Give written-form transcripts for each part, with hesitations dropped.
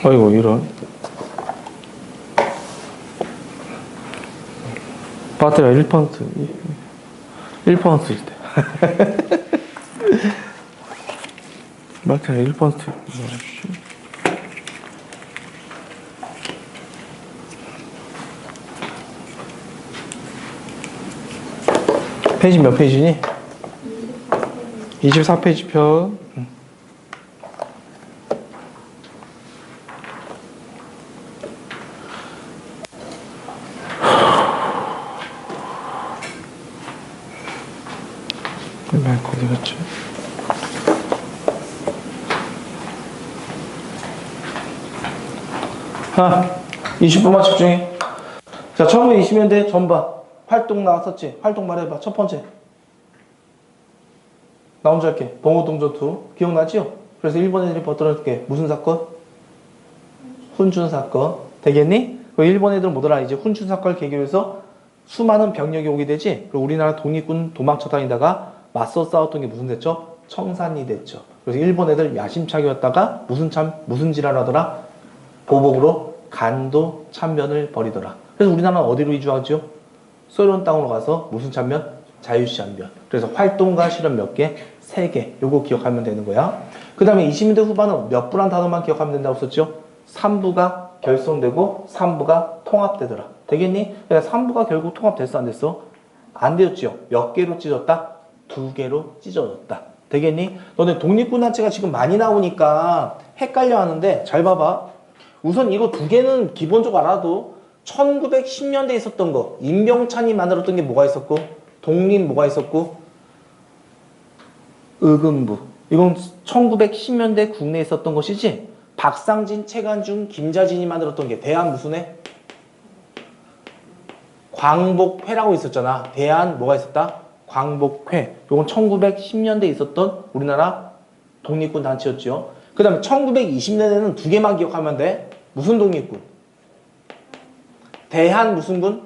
아이고, 이런. 배터리가 1%일 때. 배터리가 1%. 페이지 몇 페이지니? 24페이지 편. 어디 갔지? 하, 20분만 집중해. 자, 1920년대 전반 활동 나왔었지? 활동 말해봐. 첫 번째. 나 혼자 할게. 봉오동전투. 기억나지요? 그래서 일본 애들이 버텨낼게. 무슨 사건? 훈준 사건. 되겠니? 그 일본 애들은 뭐더라? 이제 훈준 사건을 계기로 해서 수많은 병력이 오게 되지? 그리고 우리나라 독립군 도망쳐 다니다가 맞서 싸웠던 게 무슨 됐죠? 청산이 됐죠. 그래서 일본 애들 야심차게였다가 무슨 지랄 하더라? 보복으로 간도 참변을 벌이더라. 그래서 우리나라는 어디로 이주하죠? 소련 땅으로 가서 무슨 참변? 자유시한변. 그래서 활동가 실험 몇 개? 3개. 요거 기억하면 되는 거야. 그 다음에 20년대 후반은 몇 부란 단어만 기억하면 된다고 썼죠? 3부가 결성되고 3부가 통합되더라. 되겠니? 그러니까 3부가 결국 통합됐어, 안 됐어? 안 되었지요. 몇 개로 찢었다? 2개로 찢어졌다. 되겠니? 너네 독립군단체가 지금 많이 나오니까 헷갈려 하는데 잘 봐봐. 우선 이거 2개는 기본적으로 알아도 1910년대에 있었던 거, 임병찬이 만들었던 게 뭐가 있었고, 독립 뭐가 있었고, 의금부. 이건 1910년대 국내에 있었던 것이지. 박상진, 최관중, 김자진이 만들었던 게 대한 무슨 회? 광복회라고 있었잖아. 대한 뭐가 있었다? 광복회. 이건 1910년대에 있었던 우리나라 독립군 단체였죠. 그 다음에 1920년대에는 2개만 기억하면 돼. 무슨 독립군? 대한 무슨 군?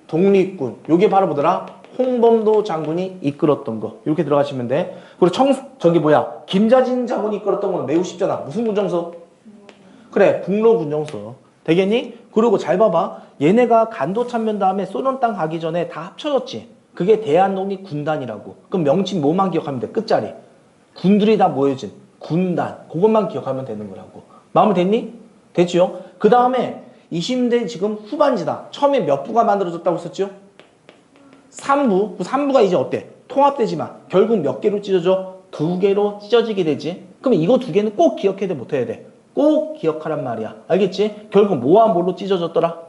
독립군. 요게 바로 뭐더라? 홍범도 장군이 이끌었던 거. 이렇게 들어가시면 돼. 그리고 저기 뭐야? 김자진 장군이 이끌었던 건 매우 쉽잖아. 무슨 군정서? 그래, 북로군정서. 되겠니? 그리고 잘 봐봐. 얘네가 간도 참변 다음에 소련 땅 가기 전에 다 합쳐졌지. 그게 대한독립군단이라고. 그럼 명칭 뭐만 기억하면 돼? 끝자리. 군들이 다 모여진 군단. 그것만 기억하면 되는 거라고. 마음에 됐니? 됐지요? 그 다음에 20대 지금 후반지다. 처음에 몇 부가 만들어졌다고 썼죠? 3부. 그 3부가 이제 어때? 통합되지만 결국 몇 개로 찢어져? 2개로 찢어지게 되지. 그럼 이거 2개는 꼭 기억해야 돼? 못해야 돼? 꼭 기억하란 말이야. 알겠지? 결국 뭐와 뭘로 찢어졌더라?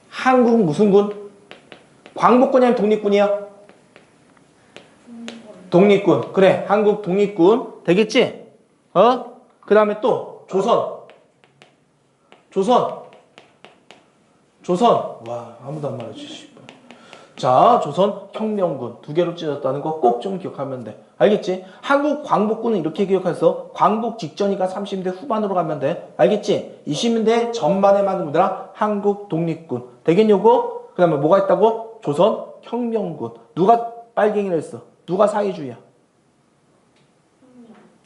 한국 무슨 군? 광복군이 아니면 독립군이야? 독립군. 그래, 한국 독립군. 되겠지? 그 다음에 또 조선. 와, 아무도 안 말해주시. 자, 조선 혁명군. 2개로 찢어졌다는 거 꼭 좀 기억하면 돼. 알겠지? 한국 광복군은 이렇게 기억해서 광복 직전이가 30년대 후반으로 가면 돼. 알겠지? 20년대 전반에 만든 뭐더라? 한국 독립군. 되겠냐고? 그 다음에 뭐가 있다고? 조선 혁명군. 누가 빨갱이를 했어? 누가 사회주의야?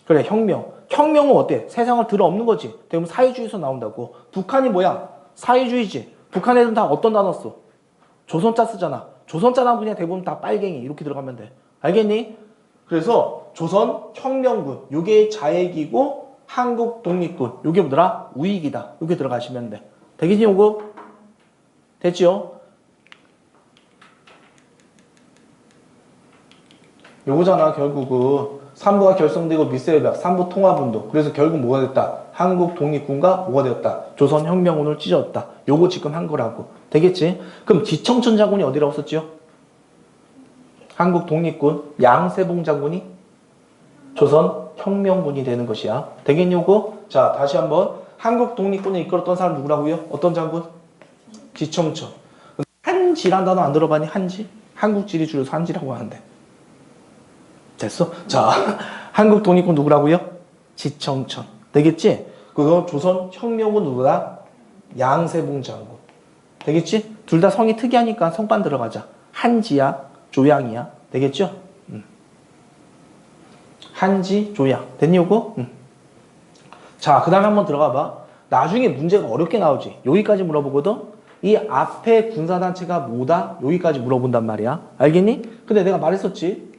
그래, 혁명. 혁명은 어때? 세상을 들어엎는 거지. 그러면 사회주의에서 나온다고. 북한이 뭐야? 사회주의지. 북한 애들은 다 어떤 단어 써? 조선자 쓰잖아. 조선자란 분야 대부분 다 빨갱이. 이렇게 들어가면 돼. 알겠니? 그래서 조선 혁명군. 요게 자액이고 한국 독립군. 요게 뭐더라? 우익이다. 요게 들어가시면 돼. 되겠니, 요거? 됐지요? 요거잖아, 결국은. 3부가 결성되고 미세협약, 3부 통합운동. 그래서 결국 뭐가 됐다? 한국 독립군과 뭐가 되었다? 조선혁명군을 찢었다. 요거 지금 한 거라고. 되겠지? 그럼 지청천 장군이 어디라고 썼지요? 한국 독립군. 양세봉 장군이 조선혁명군이 되는 것이야. 되겠냐고? 자, 다시 한번. 한국 독립군을 이끌었던 사람 누구라고요? 어떤 장군? 지청천. 한지란 단어 안 들어봤니? 한지? 한국지리 줄여서 한지라고 하는데. 됐어? 자, 한국 독립군 누구라고요? 지청천. 되겠지? 그거 조선혁명군 누구다? 양세봉 장군. 되겠지? 둘 다 성이 특이하니까 성반 들어가자. 한지야, 조양이야. 되겠죠? 한지, 조양. 됐니, 요거? 자, 그 다음에 한번 들어가 봐. 나중에 문제가 어렵게 나오지. 여기까지 물어보거든. 이 앞에 군사단체가 뭐다? 여기까지 물어본단 말이야. 알겠니? 근데 내가 말했었지.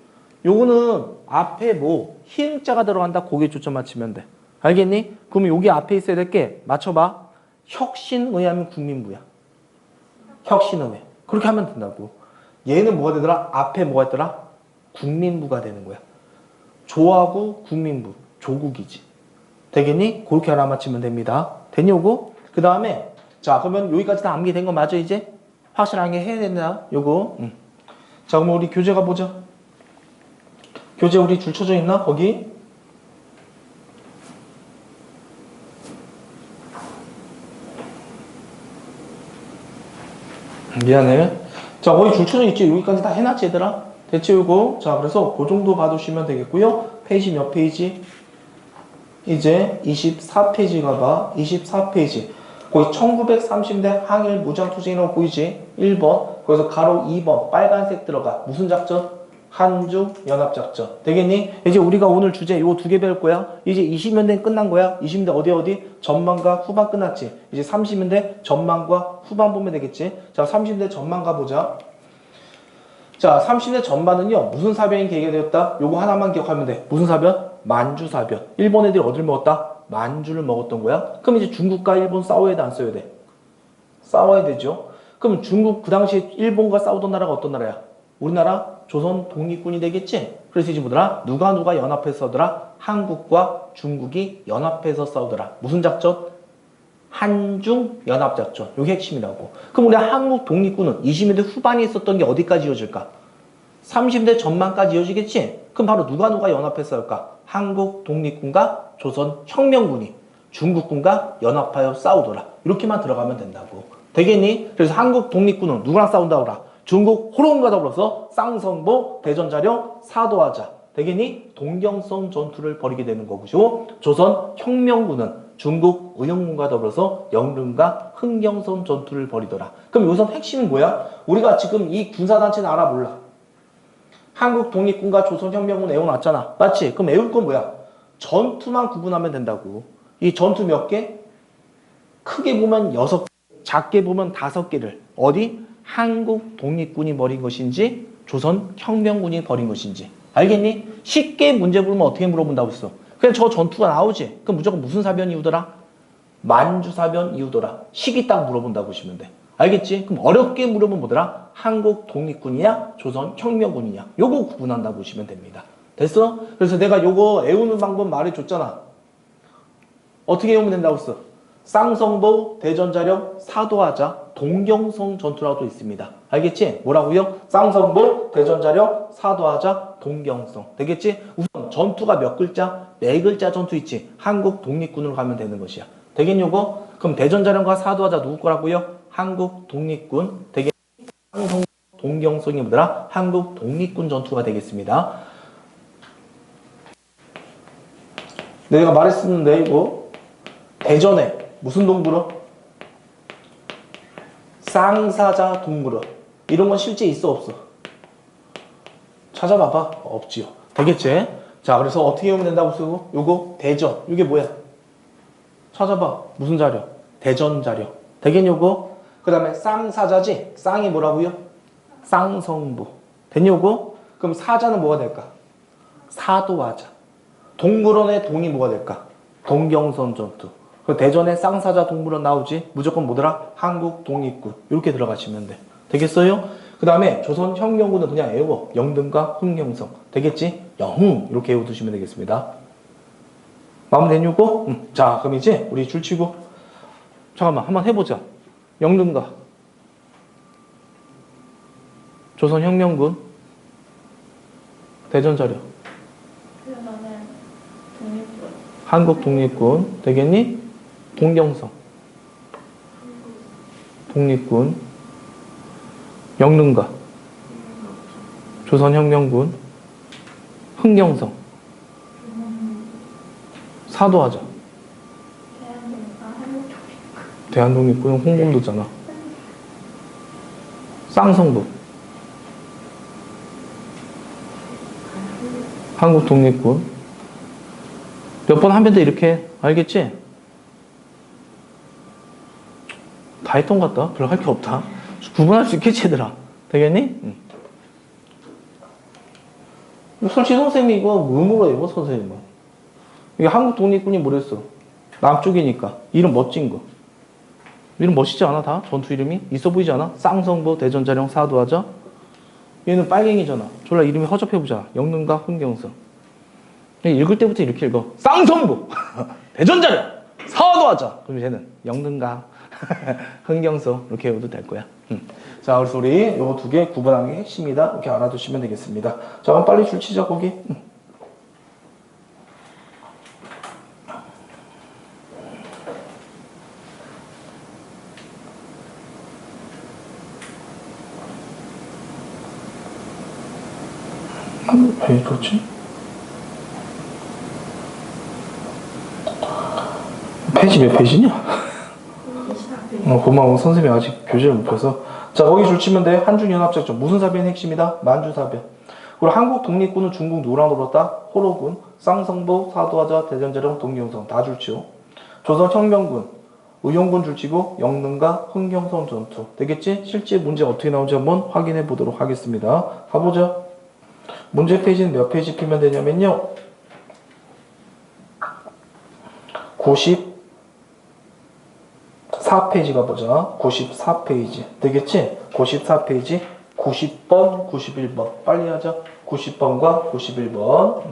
요거는 앞에 뭐 희응자가 들어간다. 거기에 초점 맞추면 돼. 알겠니? 그러면 여기 앞에 있어야 될 게 맞춰봐. 혁신의 하면 국민부야. 혁신의. 그렇게 하면 된다고. 얘는 뭐가 되더라? 앞에 뭐가 있더라? 국민부가 되는 거야. 조하고 국민부. 조국이지. 되겠니? 그렇게 하나 맞추면 됩니다. 됐냐고? 그 다음에 자, 그러면 여기까지 다 암기된 거 맞아, 이제? 확실하게 해야 된다, 요거. 자, 그럼 우리 교재 가보자. 교재 우리 줄 쳐져 있나? 거기? 미안해. 자, 거기 줄 쳐져 있지? 여기까지 다 해놨지, 얘들아? 됐지, 요거? 자, 그래서 그 정도 봐두시면 되겠고요. 페이지 몇 페이지? 이제 24페이지가 봐. 24페이지. 거기 1930년 항일 무장투쟁이라고 보이지? 1번. 거기서 가로 2번. 빨간색 들어가. 무슨 작전? 한중연합작전. 되겠니? 이제 우리가 오늘 주제 요 두 개 배울 거야. 이제 20년대는 끝난 거야. 20년대 어디? 전반과 후반 끝났지. 이제 30년대 전반과 후반 보면 되겠지. 자, 30년대 전반 가보자. 자, 30년대 전반은요. 무슨 사변이 계기되었다? 요거 하나만 기억하면 돼. 무슨 사변? 만주사변. 일본 애들이 어딜 먹었다? 만주를 먹었던 거야. 그럼 이제 중국과 일본 싸워야 돼, 안 싸워야 돼? 싸워야 되죠. 그럼 중국 그 당시에 일본과 싸우던 나라가 어떤 나라야? 우리나라 조선 독립군이 되겠지. 그래서 이제 뭐더라? 누가 연합해서 싸우더라? 한국과 중국이 연합해서 싸우더라. 무슨 작전? 한중 연합작전. 이게 핵심이라고. 그럼 우리 한국 독립군은 20년대 후반에 있었던 게 어디까지 이어질까? 30대 전반까지 이어지겠지? 그럼 바로 누가 연합해서 싸울까? 한국 독립군과 조선 혁명군이 중국군과 연합하여 싸우더라. 이렇게만 들어가면 된다고. 되겠니? 그래서 한국 독립군은 누구랑 싸운다고 그라? 중국 호롱과 더불어서 쌍성보 대전자령 사도하자. 되겠니? 동경성 전투를 벌이게 되는 거고요. 조선 혁명군은 중국 의영군과 더불어서 영릉과 흥경성 전투를 벌이더라. 그럼 여기서 핵심은 뭐야? 우리가 지금 이 군사단체는 알아 몰라? 한국 독립군과 조선혁명군 애워놨잖아. 맞지? 그럼 애울 건 뭐야? 전투만 구분하면 된다고. 이 전투 몇 개? 크게 보면 6개, 작게 보면 5개를 어디? 한국 독립군이 벌인 것인지 조선혁명군이 벌인 것인지. 알겠니? 쉽게 문제 물으면 어떻게 물어본다고 했어? 그냥 저 전투가 나오지? 그럼 무조건 무슨 사변 이후더라? 만주사변 이후더라. 시기 딱 물어본다고 보시면 돼. 알겠지? 그럼 어렵게 물으면 뭐더라? 한국 독립군이냐? 조선 혁명군이냐? 요거 구분한다고 보시면 됩니다. 됐어? 그래서 내가 요거 애우는 방법 말해줬잖아. 어떻게 외우면 된다고 했어? 쌍성보, 대전자령, 사도하자, 동경성 전투라고 있습니다. 알겠지? 뭐라고요? 쌍성보, 대전자령, 사도하자, 동경성. 되겠지? 우선 전투가 몇 글자? 4글자 전투 있지? 한국 독립군으로 가면 되는 것이야. 되겠니 요거? 그럼 대전자령과 사도하자 누구 거라고요? 한국 독립군. 되겠니? 쌍성 동경성이 뭐더라? 한국 독립군 전투가 되겠습니다. 내가 말했었는데 이거 대전에 무슨 동물원? 쌍사자 동물원. 이런 건 실제 있어 없어? 찾아봐봐. 없지요. 되겠지? 자, 그래서 어떻게 하면 된다고 쓰고? 요거 대전. 이게 뭐야? 찾아봐. 무슨 자료? 대전 자료. 되겠니 요거? 그 다음에 쌍사자지? 쌍이 뭐라고요? 쌍성부. 됐니 요거? 그럼 사자는 뭐가 될까? 사도하자. 동물원의 동이 뭐가 될까? 동경선 전투. 대전에 쌍사자 동물원 나오지? 무조건 뭐더라? 한국 독립군. 이렇게 들어가시면 돼. 되겠어요? 그 다음에 조선혁명군은 그냥 외워. 영등과 흥경성. 되겠지? 영흥. 이렇게 외워두시면 되겠습니다. 마무리됐냐고? 자, 그럼 이제 우리 줄치고. 잠깐만, 한번 해보자. 영등과 조선혁명군 대전자료. 한국 독립군. 되겠니? 동경성 독립군. 영릉가 조선혁명군. 흥경성 사도하자. 대한독립군 홍범도잖아. 쌍성도 한국 독립군. 몇 번 하면 돼, 이렇게. 알겠지? 다 했던 것 같다. 별로 할 게 없다. 구분할 수 있겠지, 얘들아. 되겠니? 응. 솔직히 선생님이 이거 의무로 해요, 선생님은. 이게 한국 독립군이 뭐랬어? 남쪽이니까. 이름 멋진 거. 이름 멋있지 않아, 다? 전투 이름이? 있어 보이지 않아? 쌍성보, 대전자령, 사도하자. 얘는 빨갱이잖아. 졸라 이름이 허접해보잖아. 영능가, 훈경성. 읽을 때부터 이렇게 읽어. 쌍성보, 대전자령, 사도하자. 그럼 쟤는 영능가, 흥경성 이렇게 외워도 될 거야. 자, 그래서 우리 요 두 개 구분하는 게 핵심이다. 이렇게 알아두시면 되겠습니다. 자, 그럼 빨리 줄 치자, 거기. 왜 이러지? 페이지 몇 페이지냐? 고마워. 선생님이 아직 교재를 못 펴서. 자, 거기 줄치면 돼. 한중연합작전. 무슨 사변이 핵심이다? 만주사변. 그리고 한국 독립군은 중국 누구랑 놀았다? 호로군, 쌍성보, 사도하자, 대전자령, 동경성. 다 줄치요. 조선혁명군, 의용군 줄치고 영능과 흥경성 전투. 되겠지? 실제 문제 어떻게 나오는지 한번 확인해 보도록 하겠습니다. 가보자. 문제 페이지는 몇 페이지 피면 되냐면요. 94페이지 가보자. 94페이지. 되겠지? 94페이지. 90번, 91번. 빨리 하자. 90번과 91번.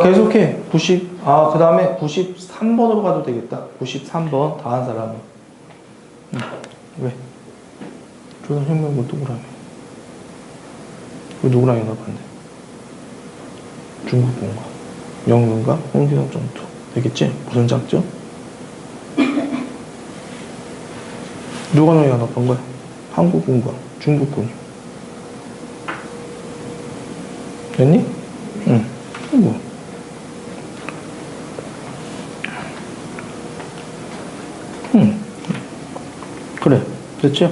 계속해. 그 다음에 93번으로 가도 되겠다. 93번. 다 한 사람이. 왜? 조선혁명군 누구랑 해? 왜 누구랑 연합한대? 중국군과 영군과 홍기성 전투. 되겠지? 무슨 작전? 누구랑 연합한 거야? 한국군과 중국군이. 됐니? 응. 뭐. 그래. 됐죠?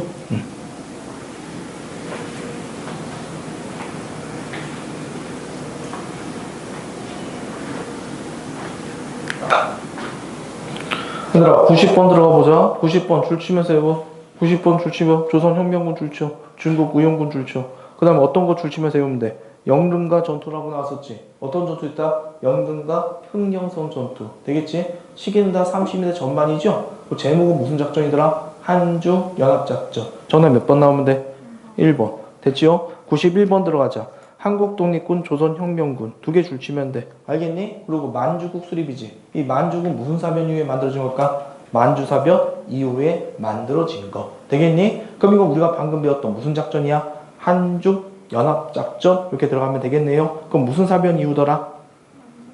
얘들아, 90번 들어가 보자. 90번 줄 치면서 해봐. 90번 줄 치면 조선혁명군 줄 쳐. 중국 의용군 줄 쳐. 그 다음에 어떤 거 줄 치면서 외우면 돼. 영릉가 전투라고 나왔었지. 어떤 전투 있다? 영릉가 흥경성 전투. 되겠지? 시기는 다 30m 전반이죠? 그 제목은 무슨 작전이더라? 한중연합작전. 정답 몇 번 나오면 돼? 1번. 됐지요? 91번 들어가자. 한국독립군, 조선혁명군 두 개 줄치면 돼. 알겠니? 그리고 만주국 수립이지. 이 만주국 무슨 사변 이후에 만들어진 걸까? 만주사변 이후에 만들어진 거. 되겠니? 그럼 이거 우리가 방금 배웠던 무슨 작전이야? 한중연합작전 이렇게 들어가면 되겠네요. 그럼 무슨 사변 이후더라?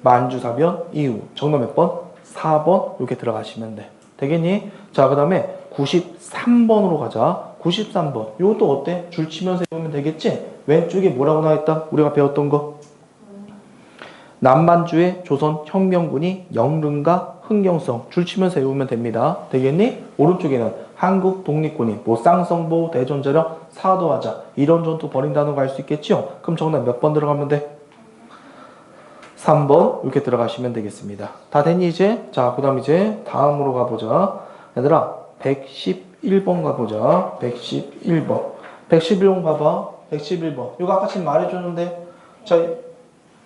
만주사변 이후. 정답 몇 번? 4번 이렇게 들어가시면 돼. 되겠니? 자, 그 다음에 93번으로 가자. 93번. 이것도 어때? 줄 치면서 해보면 되겠지? 왼쪽에 뭐라고 나와있다? 우리가 배웠던 거. 남만주의 조선혁명군이 영릉과 흥경성 줄 치면서 외우면 됩니다. 되겠니? 오른쪽에는 한국 독립군이 뭐 쌍성보, 대전자령, 사도하자 이런 전투 벌인다는 거 알 수 있겠죠? 그럼 정답 몇 번 들어가면 돼? 3번 이렇게 들어가시면 되겠습니다. 다 됐니 이제? 자, 그 다음 이제 다음으로 가보자. 얘들아 111번 가보자. 111번 111번 봐봐. 111번 이거 아까 지금 말해줬는데 자,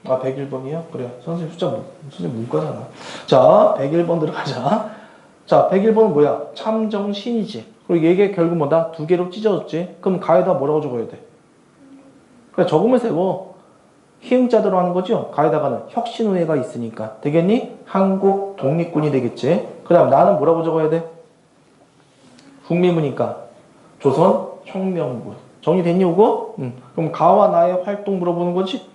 101번이요? 그래. 선생님 숫자 선생님 문과잖아. 자, 101번 들어가자. 자, 101번은 뭐야? 참정신이지. 그리고 얘게 결국 뭐다? 두 개로 찢어졌지. 그럼 가에다 뭐라고 적어야 돼? 그래, 적으면서 이거 희응자대로 하는 거죠? 가에다가는 혁신의회가 있으니까. 되겠니? 한국 독립군이 되겠지. 그 다음 나는 뭐라고 적어야 돼? 국민부니까 조선혁명군. 정리됐니 이거? 그럼 가와 나의 활동 물어보는 거지?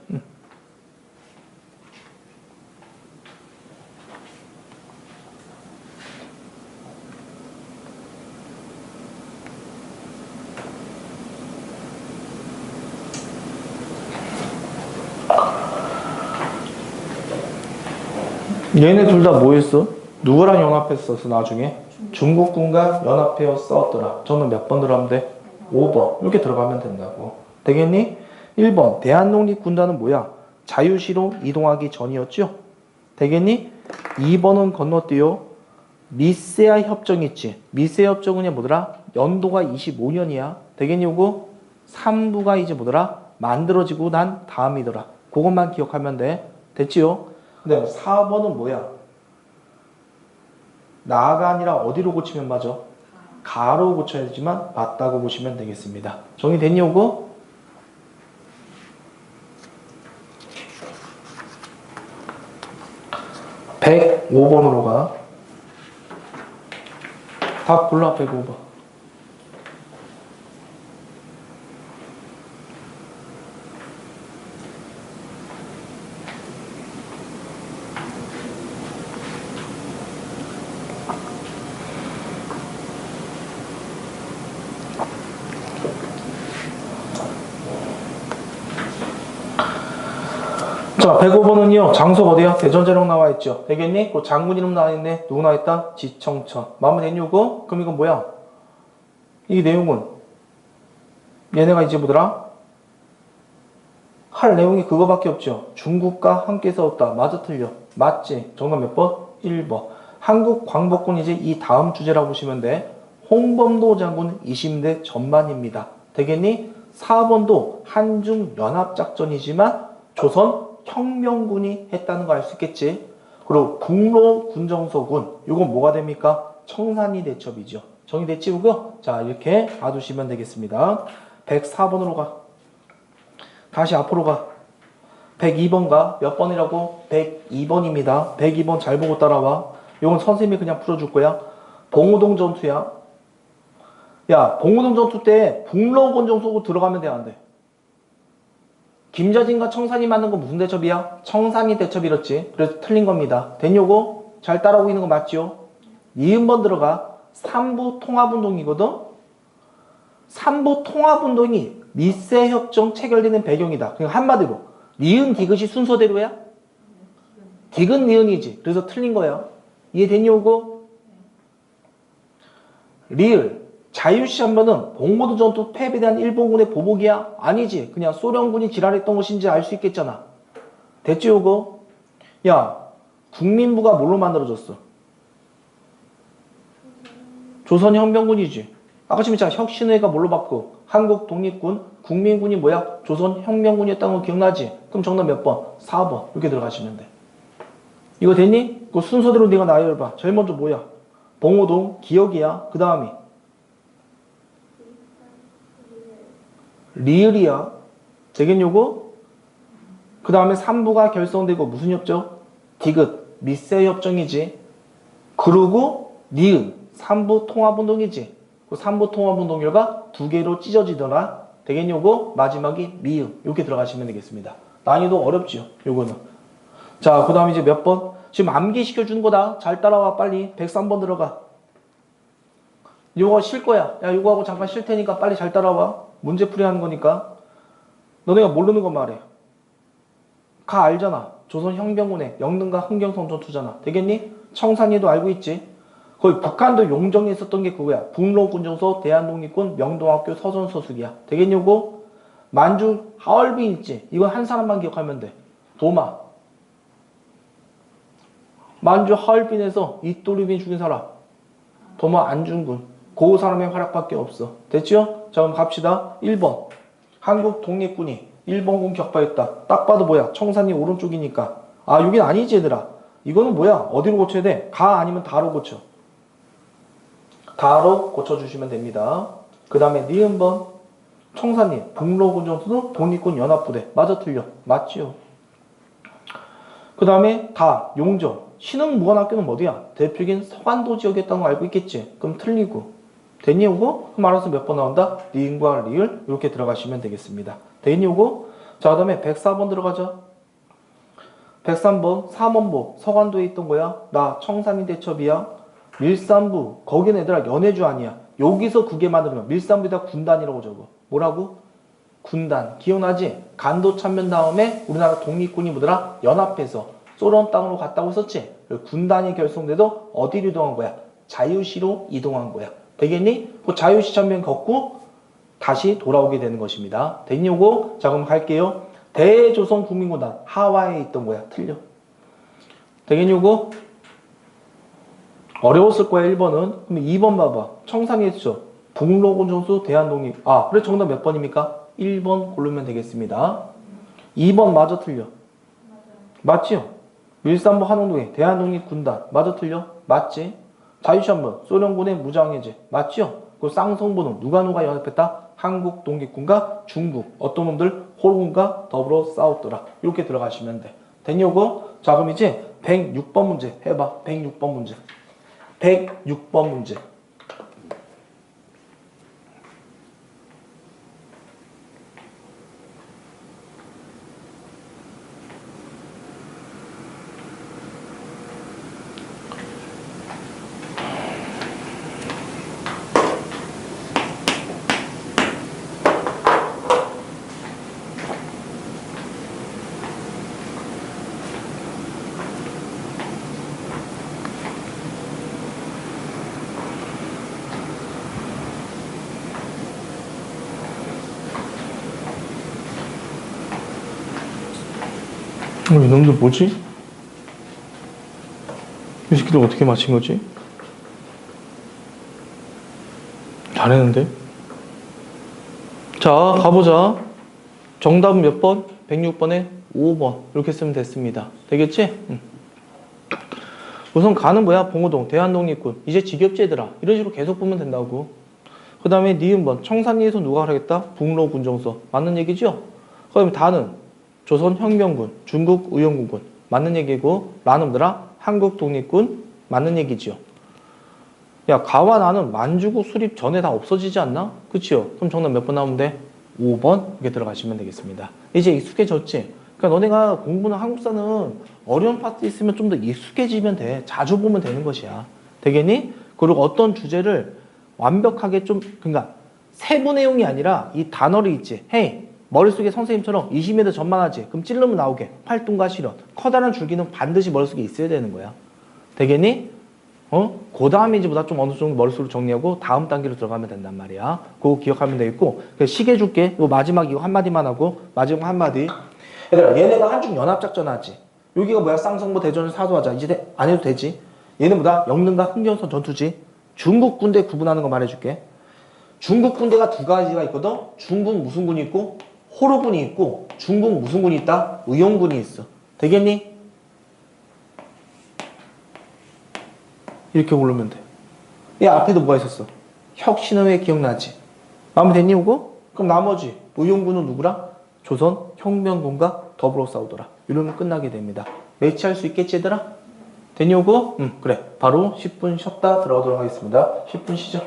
얘네 둘 다 뭐 했어? 누구랑 연합했었어 나중에? 중국군과 연합하여 싸웠더라. 저는 몇 번 들어가면 돼? 5번. 이렇게 들어가면 된다고. 되겠니? 1번. 대한독립군단은 뭐야? 자유시로 이동하기 전이었죠? 되겠니? 2번은 건너뛰어. 니세아 협정 있지? 니세아 협정은 뭐더라? 연도가 25년이야. 되겠니? 요거 3부가 이제 뭐더라? 만들어지고 난 다음이더라. 그것만 기억하면 돼. 됐지요? 근데 4번은 뭐야? 나가 아니라 어디로 고치면 맞아? 가로 고쳐야 되지만 맞다고 보시면 되겠습니다. 정리됐니 요거? (105번으로) 가. 답 골라. 105번. 자, 105번은요, 장소 어디야? 대전제령 나와 있죠. 되겠니? 그 장군 이름 나와 있네. 누구 나와 있다? 지청천. 마음에 됐니, 이거? 그럼 이건 뭐야? 이 내용은, 얘네가 이제 뭐더라? 할 내용이 그거밖에 없죠. 중국과 함께 싸웠다. 맞아, 틀려? 맞지? 정답 몇 번? 1번. 한국 광복군이 이제 이 다음 주제라고 보시면 돼. 홍범도 장군 20대 전반입니다. 되겠니? 4번도 한중 연합작전이지만 조선 혁명군이 했다는 거 알 수 있겠지. 그리고 북로 군정서군, 이건 뭐가 됩니까? 청산리 대첩이죠. 정리됐지 그거? 자, 이렇게 봐두시면 되겠습니다. 104번으로 가. 다시 앞으로 가. 102번 가. 몇 번이라고? 102번입니다. 102번 잘 보고 따라와. 이건 선생님이 그냥 풀어줄 거야. 봉오동 전투야. 야, 봉오동 전투 때 북로 군정서군 들어가면 돼, 안 돼? 김자진과 청산이 맞는 건 무슨 대첩이야? 청산리 대첩이랬지. 그래서 틀린 겁니다. 된 요거? 잘 따라오고 있는 거 맞죠? 니은번 들어가. 삼부 통합운동이거든? 삼부 통합운동이 니세협정 체결되는 배경이다. 그냥 한마디로 니은 디귿이 순서대로야? 디귿 니은이지. 그래서 틀린 거야. 이해된 요거? 리을 자유시 한번은 봉오도 전투 패배에 대한 일본군의 보복이야? 아니지. 그냥 소련군이 지랄했던 것인지 알 수 있겠잖아. 됐지 요거? 야, 국민부가 뭘로 만들어졌어? 조선혁명군이지. 아까 지금 있잖아. 혁신회가 뭘로 바꾸고? 한국독립군, 국민군이 뭐야? 조선혁명군이었다는 거 기억나지? 그럼 정답 몇 번? 4번. 이렇게 들어가시면 돼. 이거 됐니? 그 순서대로 네가 나열해봐. 제일 먼저 뭐야? 봉오동, 기억이야. 그 다음이 리을이야. 되겠니 요거? 그 다음에 3부가 결성되고 무슨 협정? 디귿, 미세 협정이지. 그리고 니은, 3부 통합운동이지. 그 3부 통합운동 결과 두 개로 찢어지더라. 되겠니 요거? 마지막이 미음. 이렇게 들어가시면 되겠습니다. 난이도 어렵지요 요거는. 자, 그 다음에 이제 몇 번? 지금 암기시켜주는 거다. 잘 따라와 빨리. 103번 들어가. 요거 쉴 거야. 야, 요거 하고 잠깐 쉴 테니까 빨리 잘 따라와. 문제풀이 하는 거니까. 너네가 모르는 거 말해. 가 알잖아. 조선혁명군의 영등과 흥경성 전투잖아. 되겠니? 청산리도 알고 있지. 거의 북한도 용정에 있었던 게 그거야. 북로군정서, 대한독립군, 명동학교, 서전서숙이야. 되겠니 요거? 만주 하얼빈 있지. 이건 한 사람만 기억하면 돼. 도마. 만주 하얼빈에서 이또르빈 죽인 사람. 도마 안중근. 그 사람의 활약밖에 없어. 됐죠? 자, 그럼 갑시다. 1번. 한국 독립군이 일본군 격파했다. 딱 봐도 뭐야? 청산리 오른쪽이니까. 아, 여긴 아니지 얘들아. 이거는 뭐야? 어디로 고쳐야 돼? 가 아니면 다로 고쳐. 다로 고쳐주시면 됩니다. 그 다음에 니은번. 청산리 북로군 전투도 독립군 연합부대. 맞아 틀려? 맞지요. 그 다음에 다 용정. 신흥무관학교는 어디야? 대표적인 서간도 지역이었다는 거 알고 있겠지? 그럼 틀리고. 됐니 요거? 그럼 알아서 몇 번 나온다? 니은과 리을 이렇게 들어가시면 되겠습니다. 됐니 요거? 자, 그 다음에 104번 들어가자. 103번 삼원보 서간도에 있던 거야. 나 청산리 대첩이야. 밀산부 거기는 얘들아 연해주 아니야. 여기서 그게 만들면 밀산부에다 군단이라고 적어. 뭐라고? 군단. 기억나지? 간도 참변 다음에 우리나라 독립군이 뭐더라? 연합해서 소련 땅으로 갔다고 했었지? 군단이 결성돼도 어디로 이동한 거야? 자유시로 이동한 거야. 되겠니? 그 자유시 전면 걷고 다시 돌아오게 되는 것입니다. 됐니 요거? 자 그럼 갈게요. 대조선 국민군단 하와이에 있던 거야. 틀려. 되겠니 요거? 어려웠을 거야 1번은. 그럼 2번 봐봐. 청산리 했죠. 북로군정수 대한독립. 아 그래 정답 몇 번입니까? 1번 고르면 되겠습니다. 2번 마저 틀려. 맞지요? 밀산부 한홍동에 대한독립군단 마저 틀려? 맞지? 자유시 한번 소련군의 무장해제 맞지요? 그 쌍성부는 누가 연합했다? 한국 독립군과 중국 어떤 놈들 호르군과 더불어 싸웠더라. 이렇게 들어가시면 돼. 됐니 요거? 자 그럼 이제 106번 문제 해봐. 106번 문제. 106번 문제. 이놈들 뭐지? 이 새끼들 어떻게 맞힌 거지? 잘했는데? 자, 가보자. 정답은 몇 번? 106번에 5번. 이렇게 쓰면 됐습니다. 되겠지? 우선 가는 뭐야? 봉오동, 대한독립군. 이제 지겹제들아. 이런 식으로 계속 보면 된다고. 그 다음에 니은번. 청산리에서 누가 하겠다? 북로군정서. 맞는 얘기죠? 그 다음에 다는 조선혁명군, 중국의용군군 맞는 얘기고 라놈들아 한국독립군 맞는 얘기지요. 야 가와 나는 만주국 수립 전에 다 없어지지 않나? 그치요? 그럼 정답 몇 번 나오면 돼? 5번 이렇게 들어가시면 되겠습니다. 이제 익숙해졌지? 그러니까 너네가 공부는 한국사는 어려운 파트 있으면 좀 더 익숙해지면 돼. 자주 보면 되는 것이야. 되겠니? 그리고 어떤 주제를 완벽하게 좀 그러니까 세부 내용이 아니라 이 단어를 있지. 헤이 머릿속에 선생님처럼 20m 전망하지. 그럼 찔르면 나오게. 활동과 실현. 커다란 줄기는 반드시 머릿속에 있어야 되는 거야. 되겠니? 그 다음에 이제 보다 좀 어느 정도 머릿속으로 정리하고 다음 단계로 들어가면 된단 말이야. 그거 기억하면 되겠고. 시계 줄게. 이거 마지막 이거 한마디만 하고 마지막 한마디. 얘들아 얘네가 한중 연합작전 하지. 여기가 뭐야? 쌍성부 대전을 사수하자. 이제 안 해도 되지. 얘는 뭐다? 영릉과 흥경선 전투지. 중국 군대 구분하는 거 말해줄게. 중국 군대가 두 가지가 있거든. 중국 무슨 군이 있고 호로군이 있고 중국 무슨 군이 있다? 의용군이 있어. 되겠니? 이렇게 고르면 돼. 이 앞에도 뭐가 있었어? 혁신의회 기억나지? 마음에 됐니 이거? 그럼 나머지 의용군은 누구라? 조선 혁명군과 더불어 싸우더라. 이러면 끝나게 됩니다. 매치할 수 있겠지 얘들아? 됐니 이거? 그래. 바로 10분 쉬었다 들어가도록 하겠습니다. 10분 쉬죠.